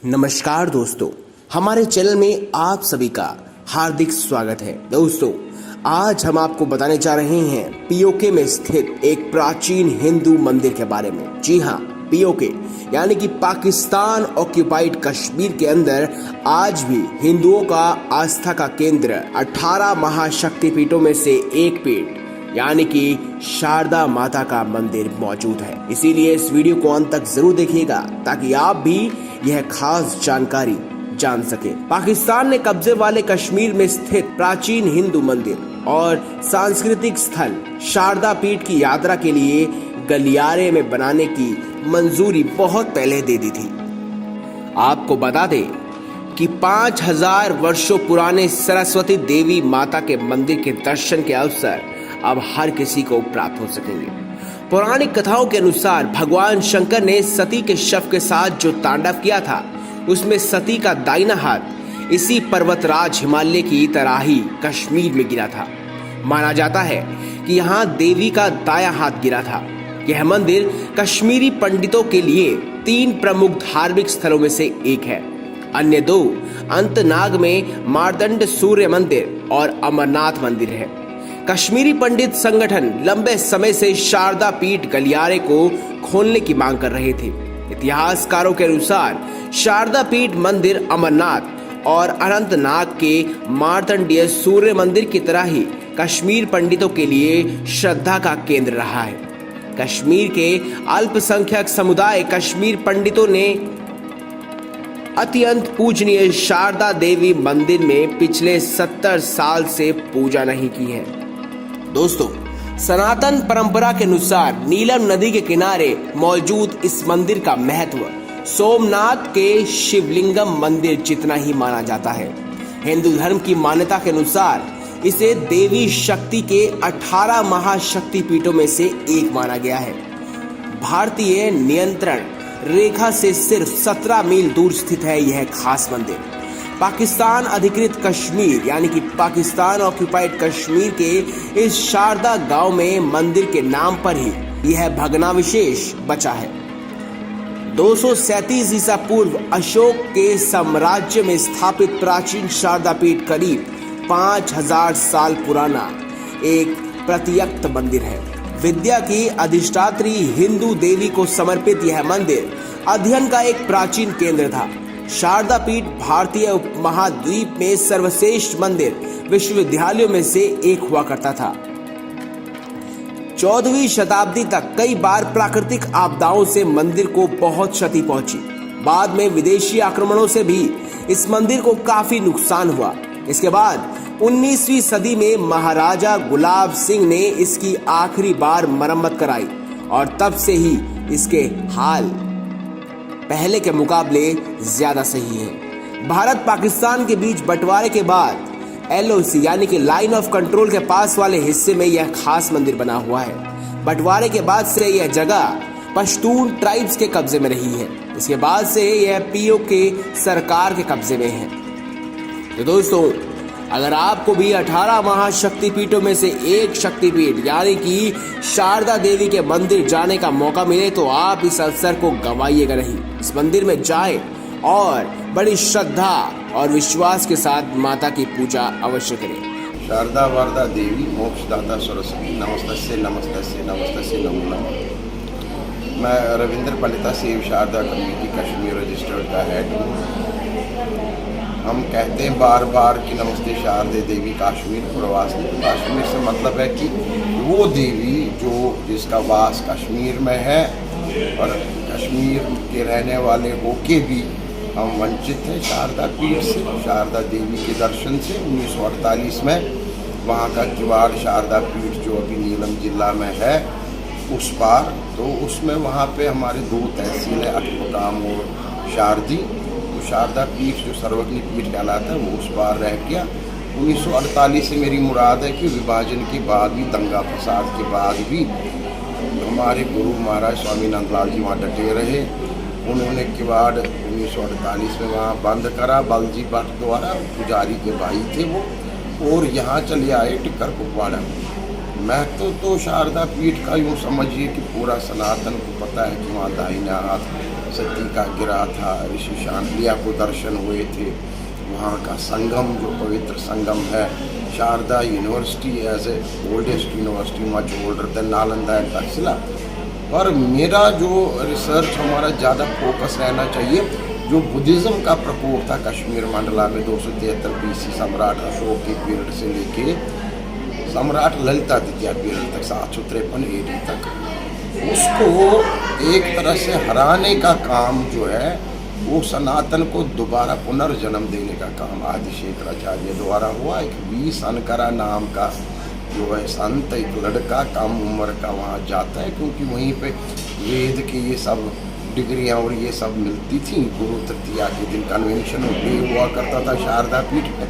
नमस्कार दोस्तों, हमारे चैनल में आप सभी का हार्दिक स्वागत है। दोस्तों, आज हम आपको बताने जा रहे हैं पीओके में स्थित एक प्राचीन हिंदू मंदिर के बारे में। जी हाँ, पीओके यानी कि पाकिस्तान ऑक्यूपाइड कश्मीर के अंदर आज भी हिंदुओं का आस्था का केंद्र 18 महाशक्तिपीठों में से एक पीठ यानी कि शारदा माता का मंदिर मौजूद है। इसीलिए इस वीडियो को अंत तक जरूर देखिएगा ताकि आप भी यह खास जानकारी जान सके। पाकिस्तान ने कब्जे वाले कश्मीर में स्थित प्राचीन हिंदू मंदिर और सांस्कृतिक स्थल शारदा पीठ की यात्रा के लिए गलियारे में बनाने की मंजूरी बहुत पहले दे दी थी। आपको बता दें कि 5000 वर्षों पुराने सरस्वती देवी माता के मंदिर के दर्शन के अवसर अब हर किसी को प्राप्त हो सकेंगे। पौराणिक कथाओं के अनुसार भगवान शंकर ने सती के शव के साथ जो तांडव किया था, उसमें सती का दाहिना हाथ इसी पर्वतराज हिमालय की तरह ही कश्मीर में गिरा था। माना जाता है कि यहाँ देवी का दायां हाथ गिरा था। यह मंदिर कश्मीरी पंडितों के लिए 3 प्रमुख धार्मिक स्थलों में से एक है। अन्य 2 अंतनाग में मार्तंड सूर्य मंदिर और अमरनाथ मंदिर है। कश्मीरी पंडित संगठन लंबे समय से शारदा पीठ गलियारे को खोलने की मांग कर रहे थे। इतिहासकारों के अनुसार शारदा पीठ मंदिर अमरनाथ और अनंतनाग के मार्तंडीय सूर्य मंदिर की तरह ही कश्मीर पंडितों के लिए श्रद्धा का केंद्र रहा है। कश्मीर के अल्पसंख्यक समुदाय कश्मीर पंडितों ने अत्यंत पूजनीय शारदा देवी मंदिर में पिछले 70 साल से पूजा नहीं की है। दोस्तों, सनातन परंपरा के अनुसार नीलम नदी के किनारे मौजूद इस मंदिर का महत्व सोमनाथ के शिवलिंगम मंदिर जितना ही माना जाता है। हिंदू धर्म की मान्यता के अनुसार इसे देवी शक्ति के 18 महाशक्तिपीठों में से एक माना गया है। भारतीय नियंत्रण रेखा से सिर्फ 17 मील दूर स्थित है यह खास मंदिर। पाकिस्तान अधिकृत कश्मीर यानी कि पाकिस्तान ऑक्यूपाइड कश्मीर के इस शारदा गांव में मंदिर के नाम पर ही यह भग्नावशेष बचा है। 237 ईसा पूर्व अशोक के साम्राज्य में स्थापित प्राचीन शारदा पीठ करीब 5000 साल पुराना एक प्रत्यक्त मंदिर है। विद्या की अधिष्ठात्री हिंदू देवी को समर्पित यह मंदिर अध्ययन का एक प्राचीन केंद्र था। शारदा पीठ भारतीय उपमहाद्वीप में सर्वश्रेष्ठ मंदिर विश्वविद्यालयों में से एक हुआ करता था। 14वीं शताब्दी तक कई बार प्राकृतिक आपदाओं से मंदिर को बहुत क्षति पहुंची। बाद में विदेशी आक्रमणों से भी इस मंदिर को काफी नुकसान हुआ। इसके बाद 19वीं सदी में महाराजा गुलाब सिंह ने इसकी आखिरी बार मरम्मत कराई और तब से ही इसके हाल पहले के मुकाबले ज्यादा सही है। भारत पाकिस्तान के बीच बंटवारे के बाद LOC यानी कि लाइन ऑफ कंट्रोल के पास वाले हिस्से में यह खास मंदिर बना हुआ है। बंटवारे के बाद से यह जगह पश्तून ट्राइब्स के कब्जे में रही है। इसके बाद से यह पीओके सरकार के कब्जे में है। तो दोस्तों, अगर आपको भी 18 महाशक्तिपीठों में से एक शक्तिपीठ यानी कि शारदा देवी के मंदिर जाने का मौका मिले तो आप इस अवसर को गंवाइएगा नहीं। इस मंदिर में जाएं और बड़ी श्रद्धा और विश्वास के साथ माता की पूजा अवश्य करें। शारदा वारदा देवी मोक्षदाता सरस्वती नमस्तस्य नमस्तस्य नमस्तस्य नमो नमः। मैं Ravindra Pandita save Sharada committee Kashmir registered का हेड हूँ। हम कहते हैं बार बार कि नमस्ते शारदे देवी काश्मीर प्रवासी। कश्मीर से मतलब है कि वो देवी जिसका वास कश्मीर में है और कश्मीर के रहने वाले होके भी हम वंचित हैं शारदा पीठ से, शारदा देवी के दर्शन से। 1948 में वहाँ का किवाड़ शारदा पीठ जो अभी नीलम जिला में है उस पार, तो उसमें वहाँ पे हमारे 2 तहसील है, अठपकाम और शारदी। शारदा पीठ जो सर्वज्ञ पीठ कहलाता है वो उस पार रह गया। 1948 से मेरी मुराद है कि विभाजन के बाद भी, दंगा फसाद के बाद भी हमारे गुरु महाराज स्वामी नंदलाल जी वहाँ डटे रहे। उन्होंने किवाड़ 1948 में वहाँ बंद करा। बलजी भट्ट द्वारा, पुजारी के भाई थे वो, और यहाँ चले आए टिक्कर कुपवाड़ा। महत्व तो शारदा पीठ का यूँ समझिए कि पूरा सनातन को पता है कि वहाँ दाहिना हाथ सती का गिरा था, ऋषि शांडिल्य को दर्शन हुए थे, वहाँ का संगम जो पवित्र संगम है, Sharada university as a oldest university, much older than Nalanda and Takshashila. पर मेरा जो रिसर्च हमारा ज़्यादा फोकस रहना चाहिए, जो बुद्धिज़्म का प्रकोप था कश्मीर मंडला में 273 BC सम्राट अशोक के पीरियड से लेके सम्राट ललितादित्य पीरियड तक 753 AD तक, उसको एक तरह से हराने का काम जो है वो सनातन को दोबारा पुनर्जन्म देने का काम आदि शंकराचार्य द्वारा हुआ। एक वी सनकरा नाम का जो है संत, एक लड़का कम उम्र का वहाँ जाता है, क्योंकि वहीं पे वेद के ये सब डिग्रियाँ और ये सब मिलती थी। गुरु तृतीया के दिन कन्वेंशन हुआ करता था शारदा पीठ में,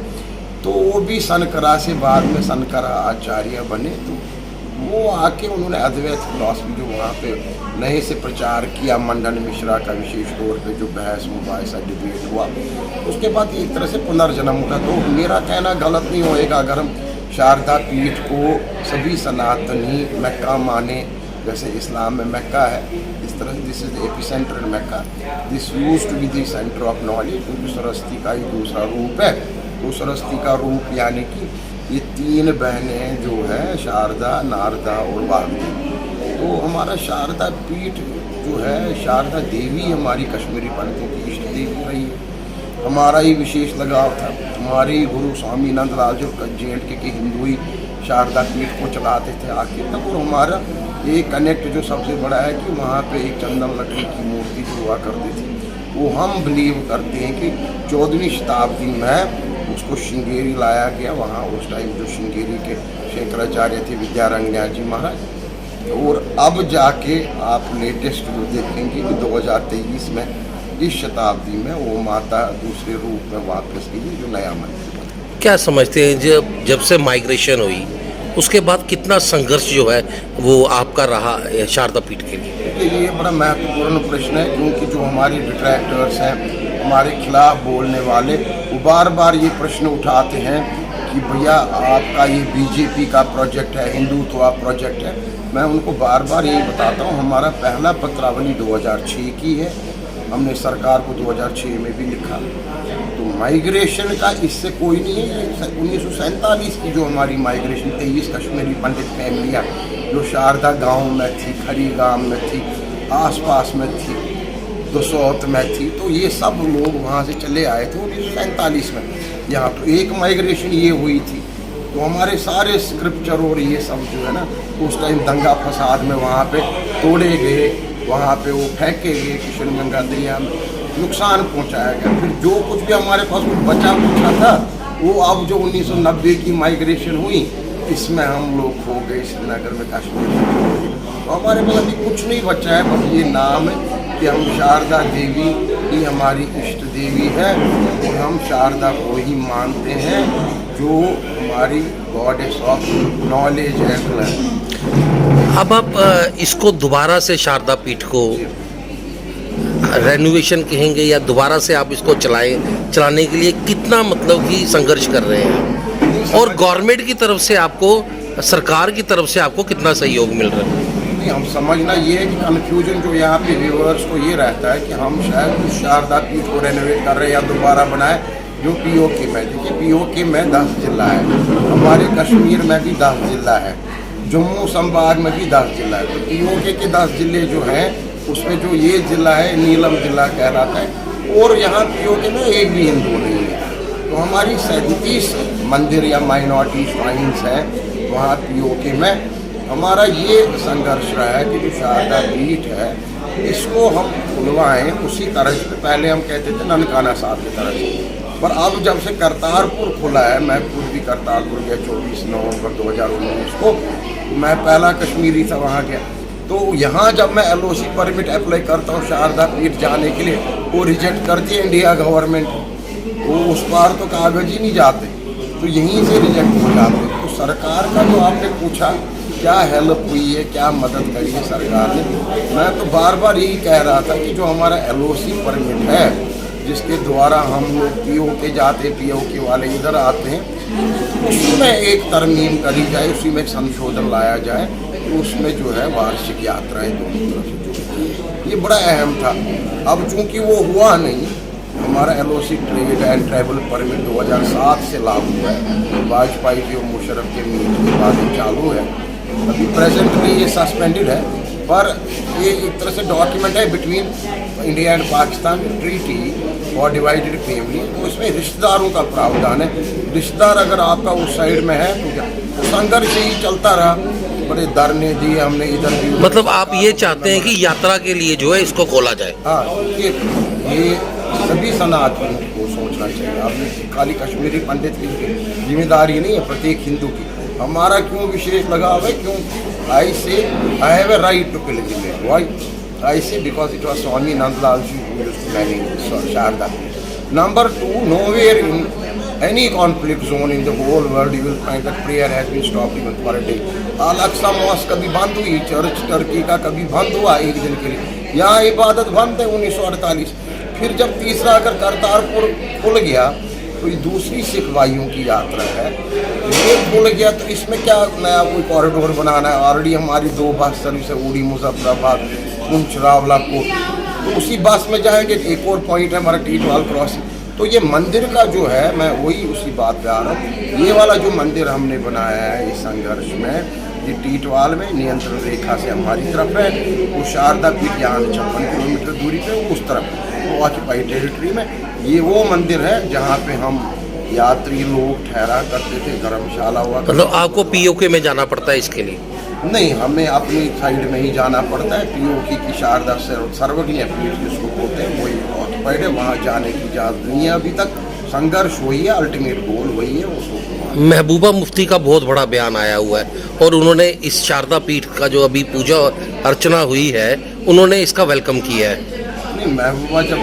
तो वो भी सनकरा से बाद में सनकरा आचार्य बने। तो वो आके उन्होंने अद्वैत फिलॉसफी जो वहाँ पे नए से प्रचार किया, मंडन मिश्रा का विशेष तौर पे जो बहस मुबाहिसा डिबेट हुआ, उसके बाद एक तरह से पुनर्जन्म का। तो मेरा कहना गलत नहीं होएगा अगर हम शारदा पीठ को सभी सनातनी मक्का माने, जैसे इस्लाम में मक्का है, इस तरह से this is the epicentre in Mecca, this used to be the centre of knowledge, क्योंकि सरस्वती का ही दूसरा रूप है। तो सरस्वती का रूप यानी कि ये तीन बहनें जो है शारदा, नारदा और वाग्देवी, तो हमारा शारदा पीठ जो है, शारदा देवी हमारी कश्मीरी पंडितों की इष्ट देवी रही है। हमारा ही विशेष लगाव था, हमारे गुरु स्वामी नंदलाल जो J&K के हिंदू ही शारदा पीठ को चलाते थे आखिर तक। और हमारा एक कनेक्ट जो सबसे बड़ा है कि वहाँ पे एक चंदन लकड़ी की मूर्ति जो हुआ करती थी, वो हम बिलीव करते हैं कि 14वीं शताब्दी में उसको श्रृंगेरी लाया गया। वहाँ उस टाइम जो श्रृंगेरी के शंकराचार्य थे विद्यारण्य जी महाराज, और अब जाके आप लेटेस्ट जो देखेंगे कि 2023 में इस शताब्दी में वो माता दूसरे रूप में वापस गई, जो नया मंदिर बना। क्या समझते हैं जब से माइग्रेशन हुई उसके बाद कितना संघर्ष जो है वो आपका रहा शारदा पीठ के लिए? देखिए, ये बड़ा महत्वपूर्ण प्रश्न है, क्योंकि जो हमारे डिट्रैक्टर्स हैं, हमारे खिलाफ बोलने वाले, वो बार बार ये प्रश्न उठाते हैं कि भैया आपका ये बीजेपी का प्रोजेक्ट है, हिंदुत्व प्रोजेक्ट है। मैं उनको बार बार यही बताता हूँ, हमारा पहला पत्रावली 2006 की है, हमने सरकार को 2006 में भी लिखा। तो माइग्रेशन का इससे कोई नहीं है। 1947 की जो हमारी माइग्रेशन, 23 कश्मीरी पंडित फैमिलियाँ जो शारदा गांव में थी, खरी गांव में थी, आसपास में थी, दसौत में थी, तो ये सब लोग वहाँ से चले आए थे 1947 में यहाँ। तो एक माइग्रेशन ये हुई थी। तो हमारे सारे स्क्रिप्चर और ये सब जो है ना, उस टाइम दंगा फसाद में वहाँ पे तोड़े गए, वहाँ पे वो फेंके गए किशन गंगा दरिया में, नुकसान पहुँचाया गया। फिर जो कुछ भी हमारे पास कुछ बचा कुछा था, वो अब जो 1990 की माइग्रेशन हुई, इसमें हम लोग खो गए श्रीनगर में, कश्मीर में। तो हमारे पास अभी कुछ नहीं बचा है, बस ये नाम है कि हम शारदा देवी ही हमारी इष्ट देवी है, और हम शारदा को ही मानते हैं जो हमारी गॉडेस ऑफ नॉलेज है। अब आप इसको दोबारा से शारदा पीठ को रेनोवेशन कहेंगे या दोबारा से आप इसको चलाने के लिए कितना मतलब कि संघर्ष कर रहे हैं, और गवर्नमेंट की तरफ से आपको, सरकार की तरफ से आपको कितना सहयोग मिल रहा है? नहीं, हम समझना ये है कि कन्फ्यूजन जो यहाँ पे व्यूअर्स को ये रहता है कि हम शायद उस शारदा पीठ को रेनोवेट कर रहे हैं या दोबारा बनाए जो POK में। देखिए, POK में 10 जिला है, हमारे कश्मीर में भी 10 जिला है, जम्मू संभाग में भी 10 जिला है। तो POK के 10 जिले जो हैं, उसमें जो ये जिला है नीलम जिला कहलाता है, और यहाँ POK में एक भी हिंदू नहीं है। तो हमारी 37 मंदिर या माइनॉरिटी श्राइन्स हैं वहाँ POK में। हमारा ये संघर्ष रहा है कि जो शारदा पीठ है, इसको हम खुलवाएं उसी तरह से। पहले हम कहते थे ननकाना साहब की तरह से, पर अब जब से करतारपुर खुला है, मैं खुद भी करतारपुर गया 24 नवंबर 2019 को, मैं पहला कश्मीरी था वहाँ गया। तो यहाँ जब मैं LOC परमिट अप्लाई करता हूँ शारदा पीठ जाने के लिए, वो रिजेक्ट करती है इंडिया गवर्नमेंट, वो उस पार तो कागज ही नहीं जाते, तो यहीं से रिजेक्ट हो जाते। तो सरकार का जो आपने पूछा क्या हेल्प हुई है, क्या मदद करी है सरकार ने, मैं तो बार बार यही कह रहा था कि जो हमारा LOC परमिट है, जिसके द्वारा हम लोग POK जाते, POK वाले इधर आते हैं, उसमें एक तरमीम करी जाए, उसी में संशोधन लाया जाए, तो उसमें जो है वार्षिक यात्राएं दोनों तरफ से ये बड़ा अहम था। अब चूंकि वो हुआ नहीं, हमारा LOC trade and travel permit 2007 से लागू है, वाजपेयी जी और मुशर्रफ के मीट के बाद ये चालू है। अभी प्रेजेंटली ये सस्पेंडेड है, पर ये एक तरह से डॉक्यूमेंट है between India and Pakistan treaty for divided family. तो इसमें रिश्तेदारों का प्रावधान है। रिश्तेदार अगर आपका उस साइड में है तो क्या, तो संघर्ष ही चलता रहा, बड़े धरने दिए हमने इधर भी। मतलब आप ये चाहते हैं कि यात्रा के लिए जो है इसको खोला जाए? हाँ, ये सभी सनातन को सोचना चाहिए। आपने खाली कश्मीरी पंडित की जिम्मेदारी नहीं है, प्रत्येक हिंदू की। हमारा क्यों विशेष लगाव है? क्यों I say I have a right to pilgrimage. Why I say? Because it was Swami Nandlal ji who used to manage Sharda. Number 2, nowhere in any conflict zone in the whole world you will find that prayer has been stopped even for a day. Al-Aqsa Mosque कभी बंद हुई, church Turkey का कभी बंद हुआ एक दिन के लिए। यहाँ इबादत बंद है 1948। फिर जब तीसरा अगर करतारपुर खुल गया तो ये दूसरी सिख भाइयों की यात्रा है, ये खुल गया तो इसमें क्या नया कोई कॉरिडोर बनाना है? ऑलरेडी हमारी 2 बस सर्विस है, उड़ी मुजफ्फराबाद पुंछ रावलाकोट, तो उसी बस में जाएंगे। एक और पॉइंट है हमारा टीटवाल क्रॉसिंग। तो ये मंदिर का जो है, मैं वही उसी बात पे आ रहा हूँ। ये वाला जो मंदिर हमने बनाया है इस संघर्ष में, ये टीटवाल में नियंत्रण रेखा से हमारी तरफ है, वो शारदा पीठ यहाँ 56 किलोमीटर दूरी पे उस तरफ, वो ऑक्यूपाइड टेरिटरी में। ये वो मंदिर है जहाँ पे हम यात्री लोग ठहरा करते थे, धर्मशाला हुआ। मतलब आपको POK में जाना पड़ता है इसके लिए? नहीं, हमें अपनी साइड में ही जाना पड़ता है। POK की शारदा सर्वज्ञ पीठ जिसको बोलते हैं, वही ऑक्यूपाइड है, वहाँ जाने की इजाज़त नहीं है। अभी तक संघर्ष वही है, अल्टीमेट गोल वही है उसको। महबूबा मुफ्ती का बहुत बड़ा बयान आया हुआ है और उन्होंने इस शारदा पीठ का जो अभी पूजा अर्चना हुई है, उन्होंने इसका वेलकम किया है। नहीं, महबूबा जब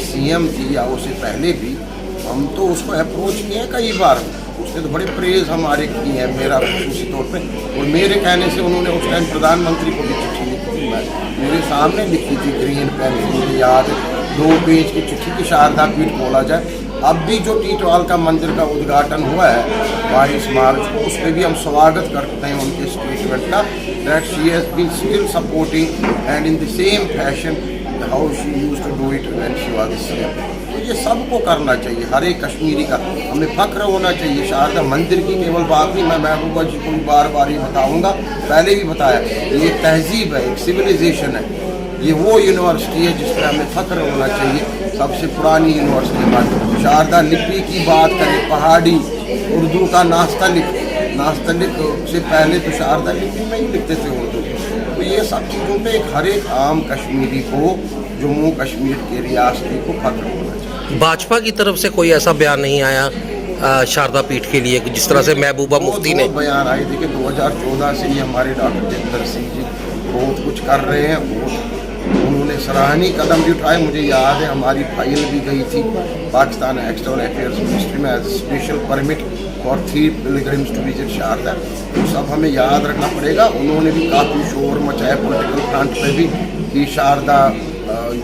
CM थी या उससे पहले भी हम तो उसको अप्रोच किए हैं कई बार। उसने तो बड़े प्रेज हमारे किए हैं, मेरा खुशी तौर पे। और मेरे कहने से उन्होंने उस टाइम प्रधानमंत्री को भी चिट्ठी लिखी थी, मेरे सामने लिखी थी ग्रीन पेन से, मुझे याद है, 2 पेज की चिट्ठी की शारदा पीठ खोला जाए। अब भी जो टीटवाल का मंदिर का उद्घाटन हुआ है 22 मार्च को, उस पर भी हम स्वागत करते हैं उनके स्टेटमेंट का, that she has been still supporting and in the same fashion how she used to do it when she was CM। तो ये सबको करना चाहिए, हर एक कश्मीरी का हमें फख्र होना चाहिए। शारदा मंदिर की केवल बात नहीं, मैं महबूबा जी को भी बार बार ये बताऊँगा, पहले भी बताया, ये तहजीब है, एक सिविलाइजेशन है। ये वो यूनिवर्सिटी है जिस पर हमें फख्र होना चाहिए, सबसे पुरानी यूनिवर्सिटी हमारी। शारदा लिपि की बात करें, पहाड़ी उर्दू का नास्तलिक से पहले तो शारदा लिपि में ही लिखते थे उर्दू। तो ये सब चीज़ों पे हर एक आम कश्मीरी को, जम्मू कश्मीर के रियासती को फख्र होना चाहिए। भाजपा की तरफ से कोई ऐसा बयान नहीं आया शारदा पीठ के लिए, जिस तरह से महबूबा मुफ्ती ने बयान आए? देखिए 2014 से ये हमारे डॉक्टर जितेंद्र सिंह जी बहुत कुछ कर रहे हैं, उन्होंने सराहनीय कदम भी उठाए। मुझे याद है हमारी फाइल भी गई थी पाकिस्तान एक्सटर्नल अफेयर्स मिनिस्ट्री में as special permit for 3 pilgrims to visit Sharda. तो सब हमें याद रखना पड़ेगा। उन्होंने भी काफ़ी शोर मचाया पॉलिटिकल फ्रंट पे भी कि शारदा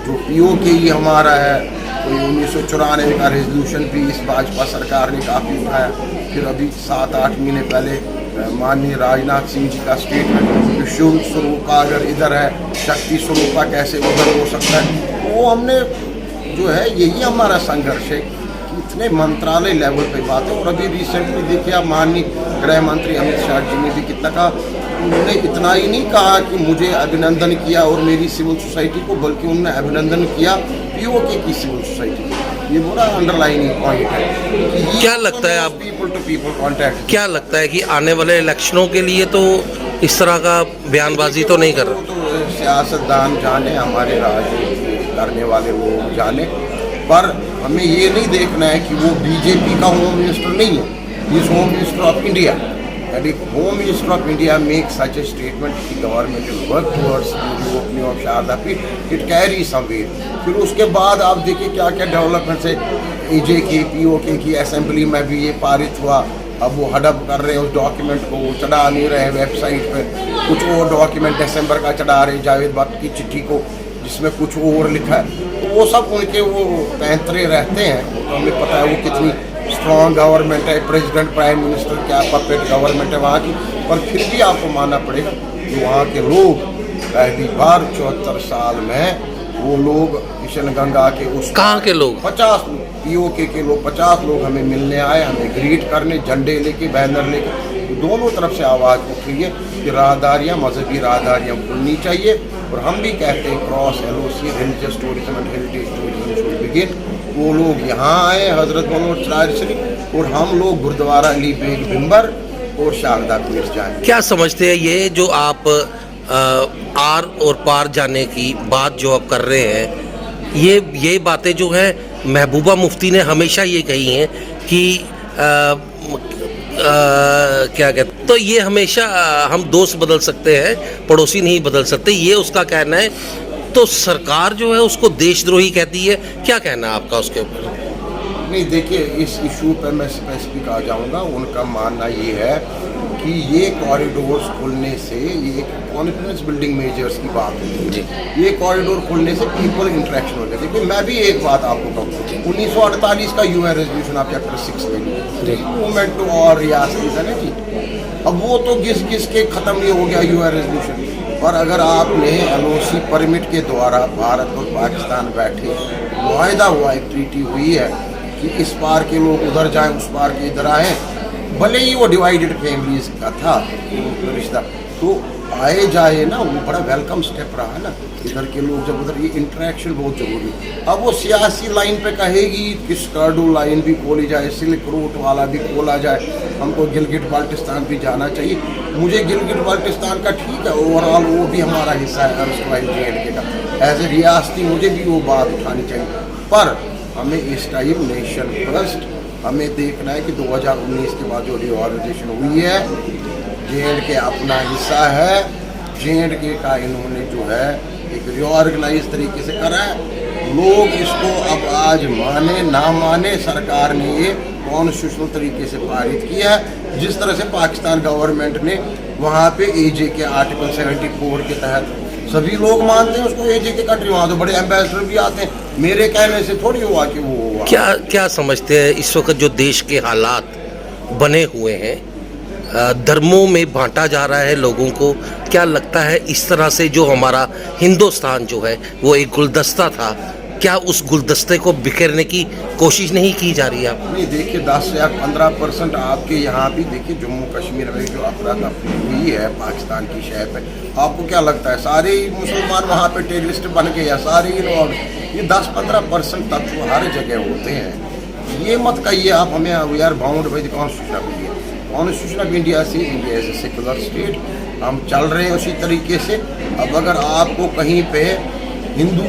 जो POK ही हमारा है, कोई 1994 का रेजोल्यूशन भी इस भाजपा सरकार ने काफ़ी उठाया। फिर अभी 7-8 महीने पहले माननीय राजनाथ सिंह जी का स्टेटमेंट, शिव स्वरूपा अगर इधर है, शक्ति स्वरूपा कैसे उधर हो सकता है। वो हमने जो है, यही हमारा संघर्ष है कि इतने मंत्रालय लेवल पे बातें। और अभी रिसेंटली देखिए आप, माननीय गृह मंत्री अमित शाह जी ने भी कितना कहा, उन्होंने इतना ही नहीं कहा कि मुझे अभिनंदन किया और मेरी सिविल सोसाइटी को, बल्कि उन्होंने अभिनंदन किया POK की सिविल सोसाइटी को। ये बड़ा अंडरलाइनिंग पॉइंट है। क्या लगता है आप, पीपल टू पीपल कॉन्टैक्ट, क्या लगता है कि आने वाले इलेक्शनों के लिए तो इस तरह का बयानबाजी तो नहीं कर रहे? तो सियासतदान जाने, हमारे राजनीति करने वाले लोग जाने, पर हमें ये नहीं देखना है कि वो BJP का होम मिनिस्टर नहीं है, he is home minister of India. And if Home Minister of India makes such a statement, the government will work towards the opening of Sharda Peeth, it carries some weight. फिर उसके बाद आप देखिए क्या क्या developments है। AJ की POK की असेंबली में भी ये पारित हुआ। अब वो हडप कर रहे हैं उस डॉक्यूमेंट को, वो चढ़ा नहीं रहे वेबसाइट पे। कुछ और डॉक्यूमेंट दिसंबर का चढ़ा रहे, जावेद भट्ट की चिट्ठी को, जिसमें कुछ और लिखा है। तो वो सब उनके वो पैंतरे रहते हैं। तो हमें पता है वो कितनी स्ट्रॉन्ग गवर्नमेंट है, प्रेसिडेंट प्राइम मिनिस्टर क्या पपेट गवर्नमेंट है वहाँ की। पर फिर भी आपको मानना पड़ेगा कि वहाँ के लोग पहली बार 74 साल में वो लोग किशन गंगा के उस कहाँ के लोग? 50 पीओके के लोग 50 लोग हमें मिलने आए, हमें ग्रीट करने, झंडे लेके बैनर लेके। दोनों तरफ से आवाज़ उठ रही है कि राहदारियाँ, मजहबी राहदारियाँ खुलनी चाहिए। और हम भी कहते हैं cross LOC religious tourism and heritage tourism should begin. वो लोग यहाँ आए हजरत मोहम्मद चार शरीफ, और हम लोग गुरुद्वारा अली बेग बिम्बर और शारदा पीठ जाएं। क्या समझते हैं ये जो आप आर और पार जाने की बात जो आप कर रहे हैं, ये बातें जो है महबूबा मुफ्ती ने हमेशा ये कही हैं कि क्या कहते, तो ये हमेशा हम दोस्त बदल सकते हैं, पड़ोसी नहीं बदल सकते, ये उसका कहना है। तो सरकार जो है उसको देशद्रोही कहती है, क्या कहना है आपका उसके ऊपर? नहीं, देखिए, इस इशू पर मैं स्पेसिफिक आ जाऊंगा। उनका मानना ये है कि ये कॉरिडोर्स खुलने से, ये कॉन्फिडेंस बिल्डिंग मेजर्स की बात है, ये कॉरिडोर खुलने से पीपल इंटरेक्शन हो जाए। देखिए, मैं भी एक बात आपको कहूँ, 1948 का UN रेजोल्यूशन आप चैप्टर 6 में मूवमेंट टू और रियासत है ना जी। अब वो तो घिस के ख़त्म नहीं हो गया UN रेजोल्यूशन, पर अगर आपने LOC परमिट के द्वारा भारत और पाकिस्तान बैठे, मुआहदा हुआ, एक ट्रीटी हुई है कि इस पार के लोग उधर जाएं, उस पार के इधर आएँ, भले ही वो डिवाइडेड फैमिलीज का था रिश्ता, तो आए जाए ना, वो बड़ा वेलकम स्टेप रहा है ना। इधर के लोग जब उधर, ये इंटरेक्शन बहुत जरूरी है। अब वो सियासी लाइन पे कहेगी कि स्कर्डू लाइन भी खोली जाए, सिल्क रूट वाला भी खोला जाए, हमको गिलगिट बाल्टिस्तान भी जाना चाहिए। मुझे गिलगिट बाल्टिस्तान का ठीक है, ओवरऑल वो भी हमारा हिस्सा है JNK का, एज ए रियासती मुझे भी वो बात उठानी चाहिए। पर हमें इस टाइम नेशन फर्स्ट हमें देखना है कि 2019 के बाद जो रिऑर्गेनाइजेशन हुई है, JNK अपना हिस्सा है, JNK का इन्होंने जो है एक रिऑर्गेनाइज तरीके से करा है। लोग इसको अब आज माने ना माने, सरकार ने ये कॉन्स्टिट्यूशनल तरीके से पारित किया है। जिस तरह से पाकिस्तान गवर्नमेंट ने वहाँ पे AJ के आर्टिकल 74 के तहत सभी लोग मानते हैं उसको AJ के कंट्री, वहाँ तो बड़े एम्बेसडर भी आते हैं। मेरे कहने से थोड़ी हुआ कि वो हुआ। क्या समझते हैं इस वक्त जो देश के हालात बने हुए हैं, धर्मों में बांटा जा रहा है लोगों को, क्या लगता है इस तरह से जो हमारा हिंदुस्तान जो है वो एक गुलदस्ता था, क्या उस गुलदस्ते को बिखेरने की कोशिश नहीं की जा रही है? नहीं, देखिए, 10 या 15% आपके यहाँ भी देखिए, जम्मू कश्मीर में जो अफरा हुई है पाकिस्तान की शहर पे, आपको क्या लगता है सारे ही मुसलमान वहाँ पे टेररिस्ट बन गए या सारे ही? ये 10-15% तत्व हर जगह होते हैं। ये मत कहिए आप हमें, we are bound by the constitution of India. Constitution of India से, India as a secular state, हम चल रहे हैं उसी तरीके से। अब अगर आपको कहीं पे हिंदू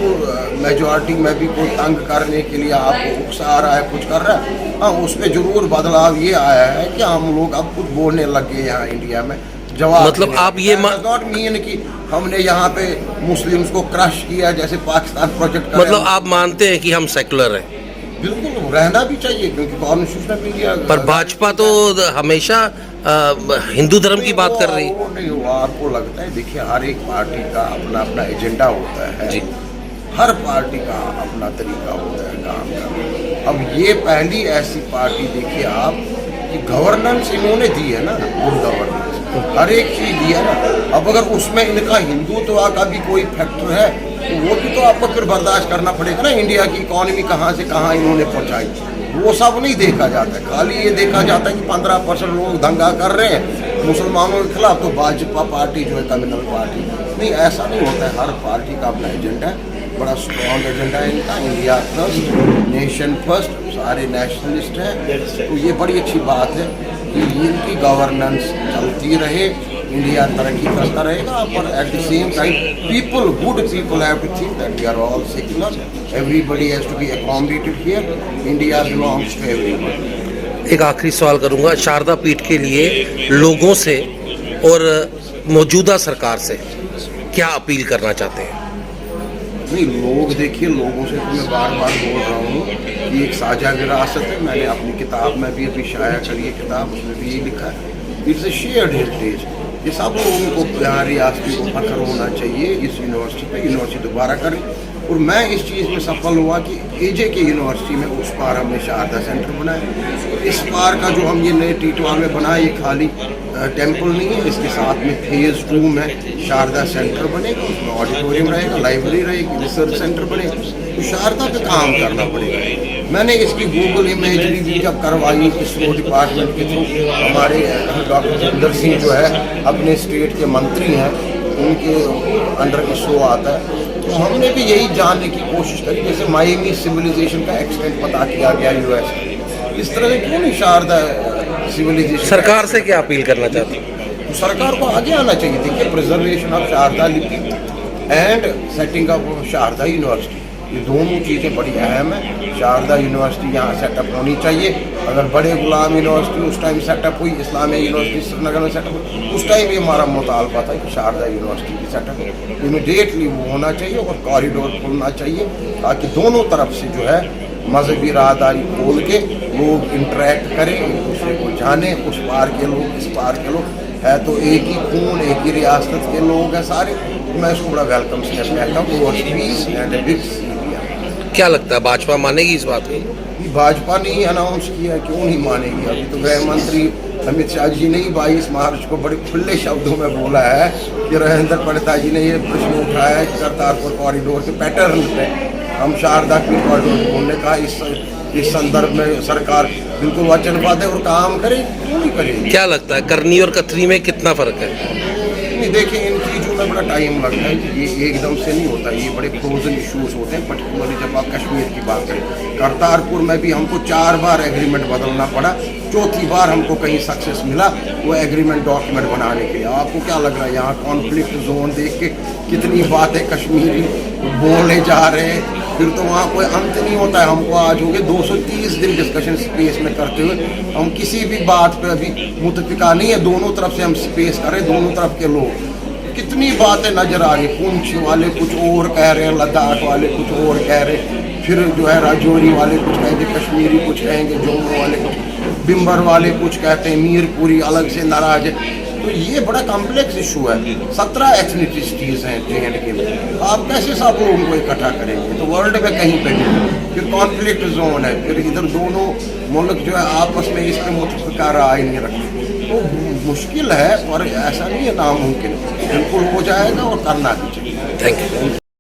मेजॉरिटी में भी कोई तंग करने के लिए आपको उकसा रहा है, कुछ कर रहा है, हाँ, उसमें जरूर बदलाव ये आया है कि हम लोग अब कुछ बोलने लग गए यहाँ इंडिया में। जवाब मतलब आप ये नॉट मीन कि हमने यहाँ पे मुस्लिम्स को क्रश किया जैसे पाकिस्तान प्रोजेक्ट, मतलब आप मानते हैं कि हम सेकुलर हैं? बिल्कुल रहना भी चाहिए, क्योंकि कॉन्स्टिट्यूशन ऑफ इंडिया। पर भाजपा तो हमेशा हिंदू धर्म की बात कर रही है। वो नहीं हुआ, आपको लगता है? देखिए, हर एक पार्टी का अपना अपना एजेंडा होता है जी। हर पार्टी का अपना तरीका होता है काम का। अब ये पहली ऐसी पार्टी देखिए आप कि गवर्नेंस इन्होंने दी है ना, गुड गवर्नेंस, हर एक चीज दी है ना। अब अगर उसमें इनका हिंदुत्व का भी कोई फैक्टर है तो वो भी तो आपको फिर बर्दाश्त करना पड़ेगा ना। इंडिया की इकॉनमी कहाँ से कहाँ इन्होंने पहुँचाई, वो सब नहीं देखा जाता है। खाली ये देखा जाता है कि 15% लोग दंगा कर रहे हैं मुसलमानों के खिलाफ, तो भाजपा पार्टी जो है कम्युनल पार्टी। नहीं, ऐसा नहीं होता है। हर पार्टी का अपना एजेंडा है, बड़ा स्ट्रॉन्ग एजेंडा है इनका, इंडिया फर्स्ट, नेशन फर्स्ट, सारे नेशनलिस्ट हैं। तो ये बड़ी अच्छी बात है कि इनकी गवर्नेंस चलती रहे, इंडिया तरक्की करता रहेगा। पर at the same time people, good people have to think that we are all secular, everybody has to be accommodated here, India belongs to everyone. एक आखिरी सवाल करूंगा, शारदा पीठ के लिए लोगों से और मौजूदा सरकार से क्या अपील करना चाहते हैं? नहीं, लोग देखिए, लोगों से तो मैं बार बार बोल रहा हूँ कि एक साझा विरासत है। मैंने अपनी किताब में भी अभी शाया करी है किताब, उसमें भी ये लिखा है, इट्स ए शेयर्ड हेरिटेज। ये सब लोगों को, यहाँ रियासती को फख्र होना चाहिए इस यूनिवर्सिटी पे। यूनिवर्सिटी दोबारा करें और मैं इस चीज़ में सफल हुआ कि एजे के यूनिवर्सिटी में उस पार हमने शारदा सेंटर बनाया। इस पार का जो हम ये नए टीटवाल में बनाया, ये खाली टेम्पल नहीं है, इसके साथ में फेज 2 में शारदा सेंटर बनेगा, उसमें ऑडिटोरियम रहेगा, लाइब्रेरी रहेगी, रिसर्च सेंटर बनेगा। तो शारदा पे काम करना पड़ेगा। मैंने इसकी गूगल इमेजरी भी जब करवाई इसरो डिपार्टमेंट के थ्रू, हमारे डॉक्टर जितेंद्र सिंह जो है अपने स्टेट के मंत्री हैं, उनके अंडर इसरो आता है, तो हमने भी यही जानने की कोशिश करी। जैसे मायामी सिविलाइजेशन का एक्सटेंट पता किया गया यूएस, इस तरह से क्यों नहीं शारदा सिविलाइजेशन। सरकार से क्या अपील करना चाहते हैं? तो सरकार को आगे आना चाहिए। देखिए, प्रिजर्वेशन ऑफ शारदा लिपि and setting of Sharda university, ये दोनों चीज़ें बड़ी अहम है। शारदा यूनिवर्सिटी यहाँ सेटअप होनी चाहिए। अगर बड़े गुलाम यूनिवर्सिटी उस टाइम सेटअप हुई, इस्लामिया यूनिवर्सिटी श्रीनगर में सेटअप हुई, उस टाइम ये हमारा मुतालबा था कि शारदा यूनिवर्सिटी की सेटअप इमीडिएटली वो होना चाहिए और कॉरिडोर खुलना चाहिए, ताकि दोनों तरफ से जो है मजहबी राहदारी खोल के लोग इंटरेक्ट करें, एक दूसरे को जाने। उस पार के लोग, इस पार के लोग है, तो एक ही खून, एक ही रियासत के लोग हैं सारे। मैं इसको बड़ा वेलकम से कहता हूँ। Peace and a big India. क्या लगता है भाजपा मानेगी इस बात को? भाजपा ने ही अनाउंस किया, क्यों नहीं मानेगी? अभी तो गृह मंत्री अमित शाह जी ने ही 22 मार्च को बड़े खुले शब्दों में बोला है कि रविंद्र पलिता जी ने ये प्रश्न उठाया है कि करतारपुर कॉरिडोर के पैटर्न पे हम शारदा की कॉरिडोर बोलने का इस संदर्भ में सरकार बिल्कुल वचनबद्ध है और काम करे, क्यों नहीं करेगी? क्या लगता है करनी और कतरी में कितना फर्क है? नहीं, देखिए, इन चीज़ों में बड़ा टाइम लगता है, ये एकदम से नहीं होता। ये बड़े फ्रोजन इश्यूज होते हैं, पर्टिकुलरली जब आप कश्मीर की बात करें। करतारपुर में भी हमको 4 बार एग्रीमेंट बदलना पड़ा, चौथी बार हमको कहीं सक्सेस मिला वो एग्रीमेंट डॉक्यूमेंट बनाने के लिए। आपको क्या लग रहा है, यहाँ कॉन्फ्लिक्ट जोन देख के कितनी बातें कश्मीरी बोले जा रहे हैं, फिर तो वहाँ कोई अंत नहीं होता है। हमको आज हो गए 230 दिन डिस्कशन स्पेस में करते हुए, हम किसी भी बात पे अभी मुतफिका नहीं है। दोनों तरफ से हम स्पेस करें, दोनों तरफ के लोग, कितनी बातें नजर आ रही। पुंछ वाले कुछ और कह रहे हैं, लद्दाख वाले कुछ और कह रहे हैं, फिर जो है राजौरी वाले कुछ कहेंगे, कश्मीरी कुछ कहेंगे, जम्मू वाले कुछ, बिम्बर वाले कुछ कहते हैं, मीरपुरी अलग से नाराज है। तो ये बड़ा कॉम्प्लेक्स इशू है। 17 एथनिसिटीज़ हैं J&K में, आप कैसे सब लोगों को इकट्ठा करेंगे? तो वर्ल्ड में कहीं पे नहीं। फिर कॉन्फ्लिक्ट जोन है, फिर इधर दोनों मुल्क जो है आपस में इस पर मुतफिका राय नहीं रखते, तो मुश्किल है। और ऐसा नहीं है नामुमकिन, बिल्कुल हो जाएगा और करना भी चाहिए। Thank you.